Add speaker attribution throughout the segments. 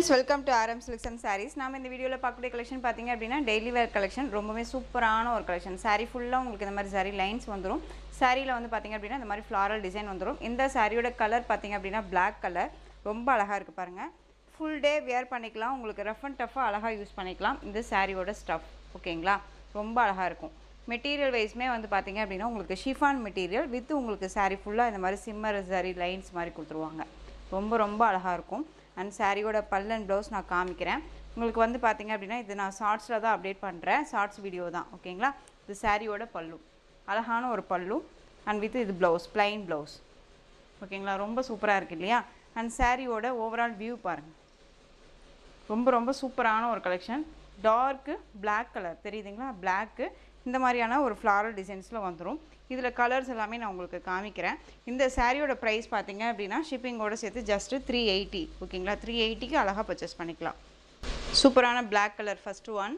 Speaker 1: Welcome to RM Silks and Sarees. நாம இந்த வீடியோல பார்க்கக்கூடிய கலெக்ஷன் பாத்தீங்க அப்படினா டெய்லி வேர் கலெக்ஷன் ரொம்பவே சூப்பரான ஒரு கலெக்ஷன். saree ஃபுல்லா உங்களுக்கு இந்த மாதிரி saree லைன்ஸ் வந்துரும். சாரில வந்து பாத்தீங்க அப்படினா இந்த மாதிரி floral டிசைன் வந்துரும். இந்த சாரியோட கலர் பாத்தீங்க அப்படினா black கலர். ரொம்ப அழகா இருக்கு பாருங்க. ஃபுல் டே வியர் பண்ணிக்கலாம். உங்களுக்கு ரஃப் அண்ட் டஃபா அழகா யூஸ் பண்ணிக்கலாம். இந்த சாரியோட ஸ்டஃப் ஓகேங்களா? ரொம்ப அழகா இருக்கும். மெட்டீரியல் வைஸ்மே வந்து பாத்தீங்க அப்படினா உங்களுக்கு ஷிஃபான் மெட்டீரியல் வித் உங்களுக்கு saree ஃபுல்லா இந்த மாதிரி சிம்மர் saree லைன்ஸ் மாதிரி கொடுத்துருவாங்க. ரொம்ப அழகா இருக்கும். அண்ட் சாரியோட பல் அண்ட் ப்ளவுஸ் நான் காமிக்கிறேன். உங்களுக்கு வந்து பார்த்தீங்க அப்படின்னா இது நான் ஷார்ட்ஸில் தான் அப்டேட் பண்ணுறேன். ஷார்ட்ஸ் வீடியோ தான் ஓகேங்களா. இது சாரியோட பல்லு அழகான ஒரு பல்லு அண்ட் வித் இது ப்ளவுஸ் ப்ளைன் ப்ளவுஸ் ஓகேங்களா. ரொம்ப சூப்பராக இருக்குது இல்லையா. அண்ட் சாரியோட ஓவரால் வியூ பாருங்கள். ரொம்ப சூப்பரான ஒரு கலெக்ஷன். டார்க்கு பிளாக் கலர் தெரியுதுங்களா. பிளாக்கு இந்த மாதிரியான ஒரு ஃப்ளாரல் டிசைன்ஸில் வந்துடும். இதில் கலர்ஸ் எல்லாமே நான் உங்களுக்கு காமிக்கிறேன். இந்த சாரியோட ப்ரைஸ் பார்த்தீங்க அப்படின்னா ஷிப்பிங்கோடு சேர்த்து ஜஸ்ட்டு 380 ஓகேங்களா. 380க்கு அழகாக பர்ச்சேஸ் பண்ணிக்கலாம். சூப்பரான black colour first one.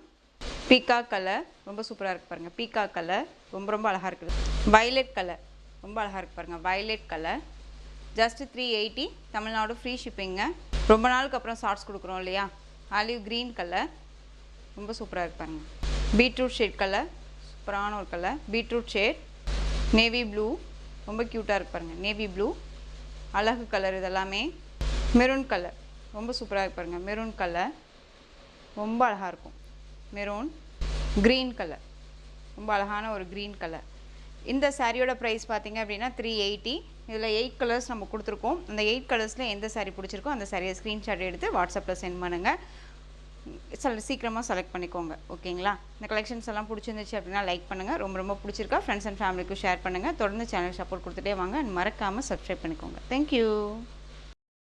Speaker 1: Peacock colour ரொம்ப சூப்பராக இருக்குது பாருங்கள். பீகாக் கலர் ரொம்ப அழகாக இருக்குது. வைலட் கலர் ரொம்ப அழகாக இருக்குது பாருங்கள். Violet colour just 380. Tamil Nadu free ஷிப்பிங்க. ரொம்ப நாளுக்கு அப்புறம் ஷார்ட்ஸ் கொடுக்குறோம் இல்லையா. ஆலிவ் க்ரீன் கலர் ரொம்ப சூப்பராக இருக்கு பாருங்கள். பீட்ரூட் ஷேட் கலர் சூப்பரான ஒரு colour. Beetroot shade navy blue ரொம்ப க்யூட்டாக இருக்கு பாருங்கள். நேவி ப்ளூ அழகு கலர். இதெல்லாமே மெரூன் கலர் ரொம்ப சூப்பராக இருக்கு பாருங்கள். மெரூன் கலர் ரொம்ப அழகாக இருக்கும். மெரூன் க்ரீன் கலர் ரொம்ப அழகான ஒரு க்ரீன் கலர். இந்த சாரியோட ப்ரைஸ் பார்த்தீங்க அப்படின்னா 380. இதில் 8 கலர்ஸ் நம்ம கொடுத்துருக்கோம். அந்த 8 கலர்ஸில் எந்த சாரீ பிடிச்சிருக்கோ அந்த சாரியை ஸ்க்ரீன்ஷாட் எடுத்து வாட்ஸ்அப்பில் சென்ட் பண்ணுங்கள். சீக்கிரமாக செலக்ட் பண்ணிக்கோங்க ஓகேங்களா. இந்த கலெக்ஷன்ஸ் எல்லாம் பிடிச்சிருந்துச்சு அப்படின்னா லைக் பண்ணுங்கள். ரொம்ப பிடிச்சிருக்கா ஃப்ரெண்ட்ஸ் அண்ட் ஃபேமிலிக்கும் ஷேர் பண்ணுங்கள். தொடர்ந்து சேனல் சப்போர்ட் கொடுத்துட்டே வாங்க. மறக்காமல் சப்ஸ்கிரைப் பண்ணிக்கோங்க. தேங்க்யூ.